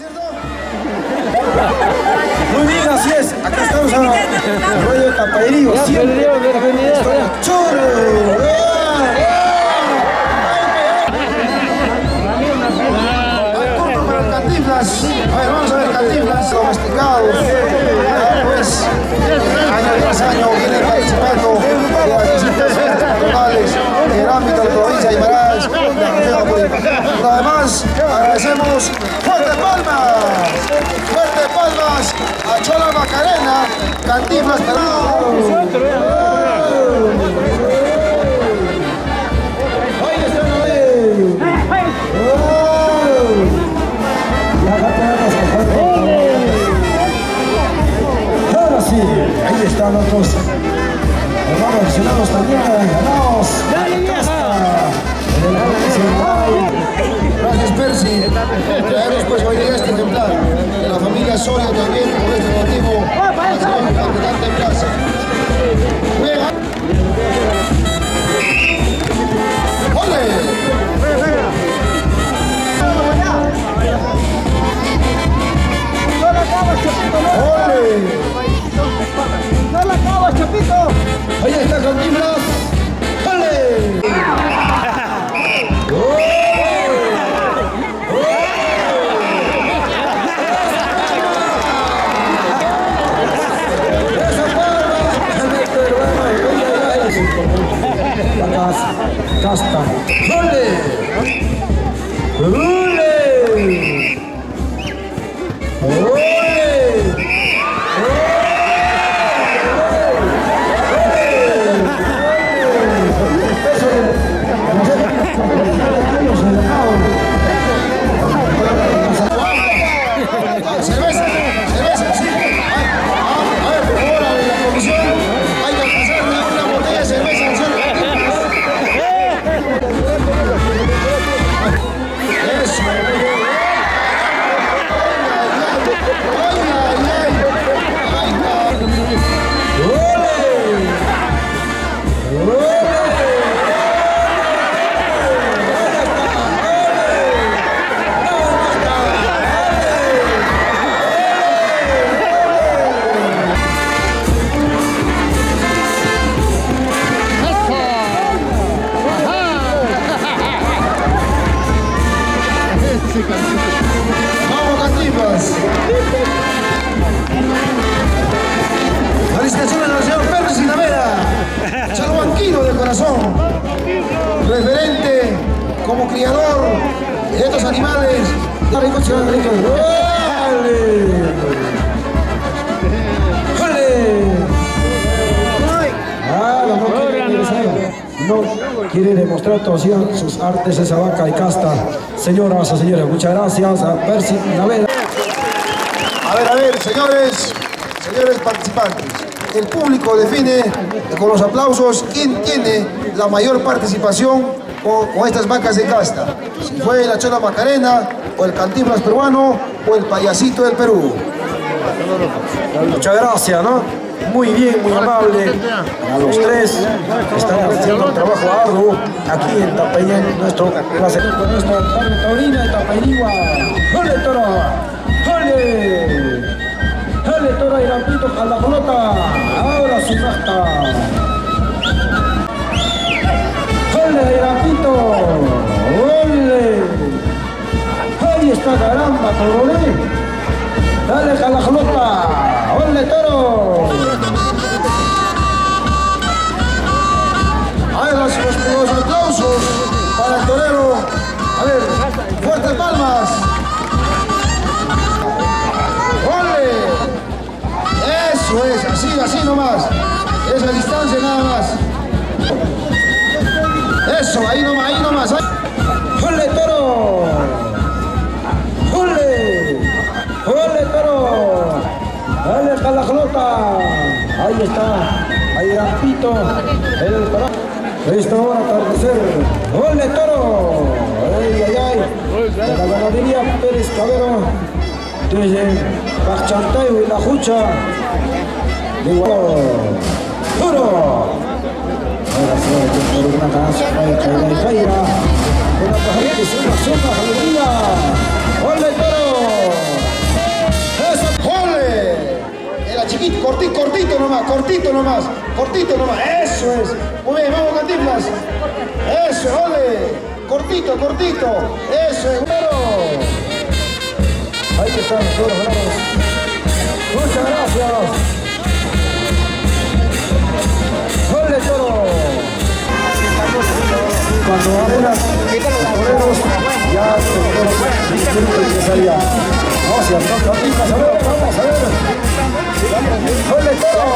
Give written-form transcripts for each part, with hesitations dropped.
¿cierto? Muy bien, así es. Acá estamos a rollo de Tapayerío. Siempre. ¡Choro! Cantinflas. A ver, vamos a ver Cantinflas domesticados. Pues, año tras año viene participando de las distintas fiestas patronales del ámbito de la provincia de Guimarães, de la región Apurímac. Por lo demás, agradecemos fuertes palmas a Chola Macarena, Cantinflas Perú. Ahí están los dos hermanos aficionados también, ganados. Gracias, Percy. Traemos pues hoy día este ejemplar de la familia Soria también por este motivo. Cantante en plaza. ¡Ole! ¡No la acabas, Chapito! Ahí está Cantinflas. ¡Ole! Casta. ¡Ole! ¡Ole! ¡Ole! Cerveza, sí. A ver, por favor, a la comisión, hay que alcanzar una botella de cerveza, ¿no? Eso. Vamos, Cantinflas. Felicitaciones al señor Percy Naveda, charbanquino de corazón, referente como criador de estos animales. No quiere demostrar todavía sus artes esa vaca de casta. Señoras y señores, muchas gracias a Percy Naveda. A ver, señores participantes. El público define con los aplausos quién tiene la mayor participación con estas vacas de casta. Si fue la Chola Macarena, o el Cantinflas peruano, o el Payasito del Perú. Muchas gracias, ¿no? Muy bien, muy amable a los tres que están haciendo un trabajo arduo aquí en Tapayerío, nuestra taurina de Tapayerío. ¡Jole, toro! ¡Jole! ¡Jole, toro! Y rampito a la pelota. Ahora su rasta. ¡Jole, rampito! ¡Jole! Ahí está, caramba, toro. Dale, jalajolota. ¡Ole, toro! A ver, los aplausos para el torero. A ver, fuertes palmas. ¡Ole! Eso es, así nomás. Esa distancia nada más. Eso, ahí nomás. ¡Ole, toro! ¡Ole! ¡Ole, toro! ¡Dale, jalajolota! Ahí está, ahí rampito, el parado. Esta hora atardecer. ¡Ole, toro! ¡Ay! De la ganadería Pérez Cabero, desde Pachanteo y La Jucha. De ¡Toro! Ahora sí, por una canasta de Caira. Una pajarita y una sopa, ¡aleluya! ¡Ole, toro! nomás, cortito nomás, cortito nomás, eso es. Muy bien, vamos Cantinflas. Eso es, ole. Cortito, cortito, eso es, bueno. Ahí están todos los bravos. Muchas gracias. ¡Ole, toro! Cuando abren los toreros, ya empezaría. Vamos a hacer Cantinflas, a ver, vamos a ver. ¡Ole, toro!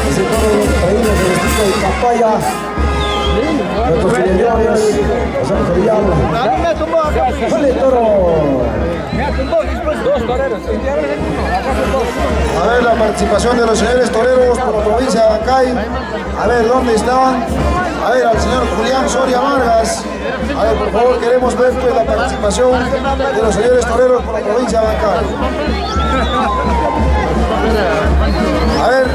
Ese toro traído de vestido de papaya. Nuestros señores, pasamos el diablo. ¡Ole, toro! A ver la participación de los señores toreros por la provincia de Abancay. A ver, ¿dónde están? A ver, al señor Julián Soria Vargas. A ver, por favor, queremos ver pues la participación de los señores toreros por la provincia de Abancay. A ver.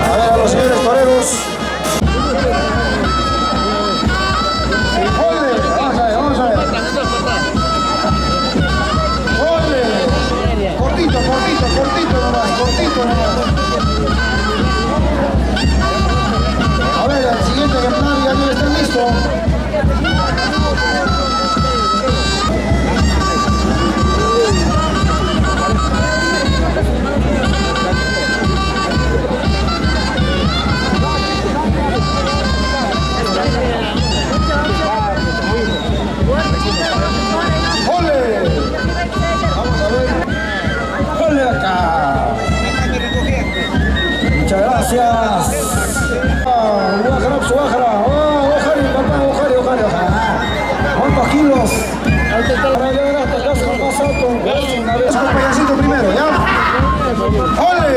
A ver, a los señores toreros. Cortito nomás. A ver, el siguiente ejemplar ya está listo. ¡Ole! Vamos a ver. ¡Ole acá! Muchas gracias. ¿Cuántos kilos? Para llegar hasta casa más alto. Un payasito primero, ¿ya? ¡Ole!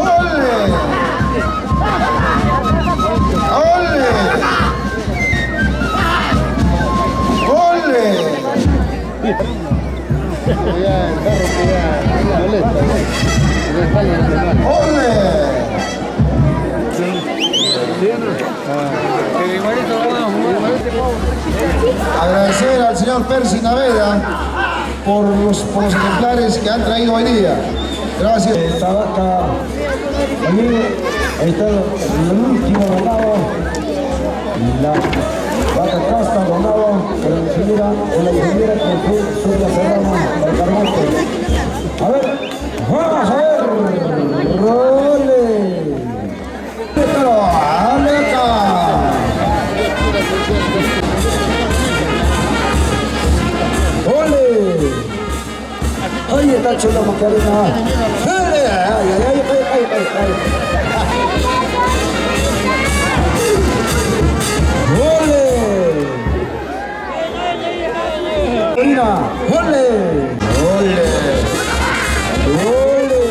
¡Ole! ¡Ole! ¡Ole! ¡Ole! Agradecer al señor Percy Naveda por los ejemplares que han traído hoy día. Gracias. Esta vaca, ahí está el último ganado. La vaca casta ganado por la ingeniera que fue Soria Serrano del Carmonte. A ver, vamos a ver. ¡Role! ¡Pero dale acá! ¡Ole! ¡Ahí está Chula Macarena! ¡Ay, ay, ay, ay, ay, ay! ¡Ole! ¡Mira! ¡Ole! ¡Ole! ¡Ole!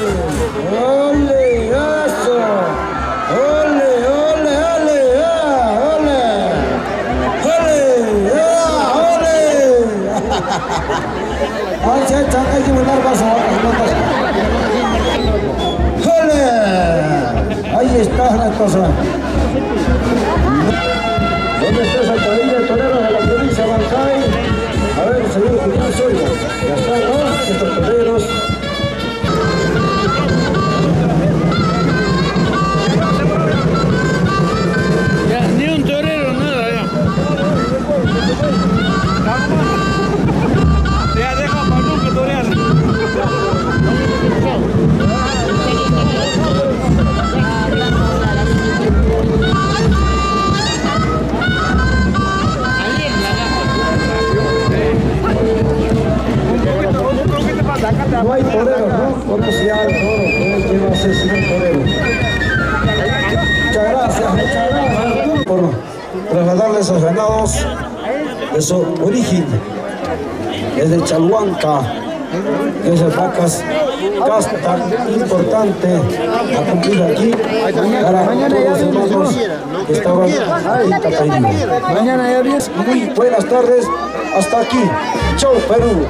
¡Ole! ¡Eso! ¡Ole! ¡Ole! ¡Ole! ¡Ole! ¡Ole! ¡Ole! ¡Ay, se echan! Hay que mandar paso a ¡ole! Ahí está la cosa. ¿Dónde está esa cuadrilla de toreros de la provincia de Abancay? A ver, señor Julián Soria. Ya están, ¿no? Estos toreros. Ya, ni un torero, nada, ya. Ya deja para nunca torear. No hay toreros, ¿no? ¿Cómo se llama el toro? ¿Quién va a ser señor torero? Muchas gracias por trasladarles esos ganados de su origen, desde Chalhuanca, esas vacas casta importante a cumplir aquí para todos los hermanos que estaban en Cataimbo. Mañana ya vienes. Muy buenas tardes, hasta aquí. Chau, Perú.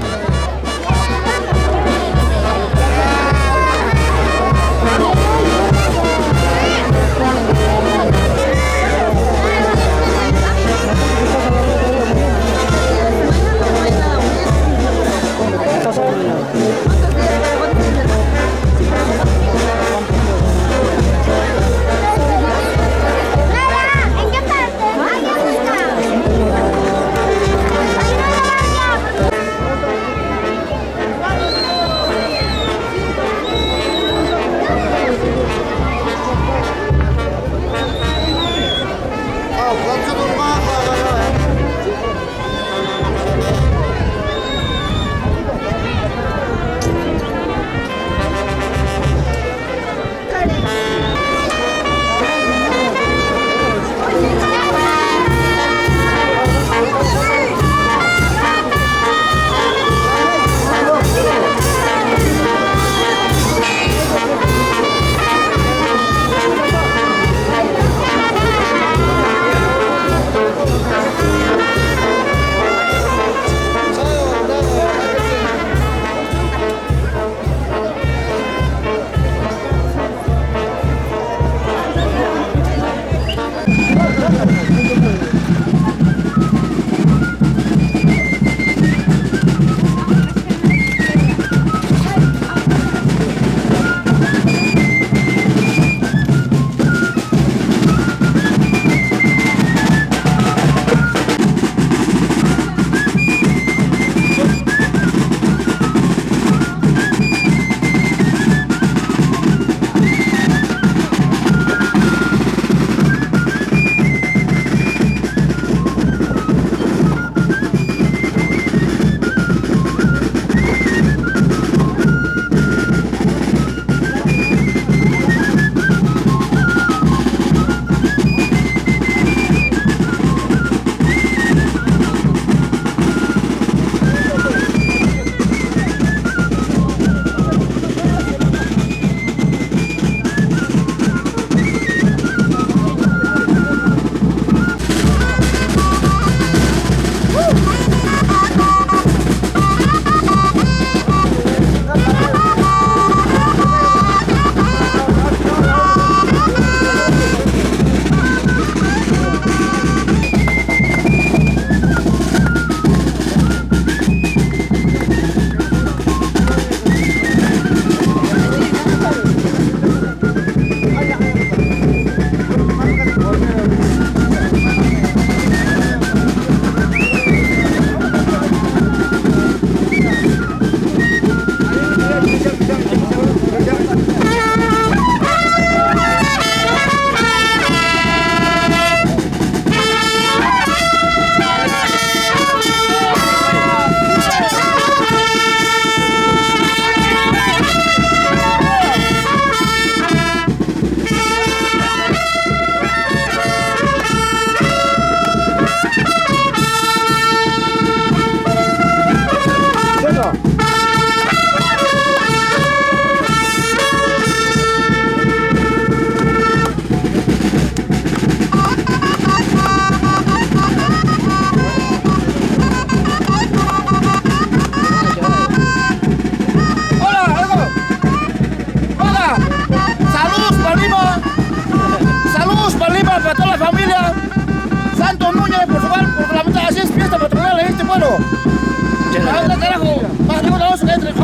hermano. Habla, carajo. Bájate con la oso que entre el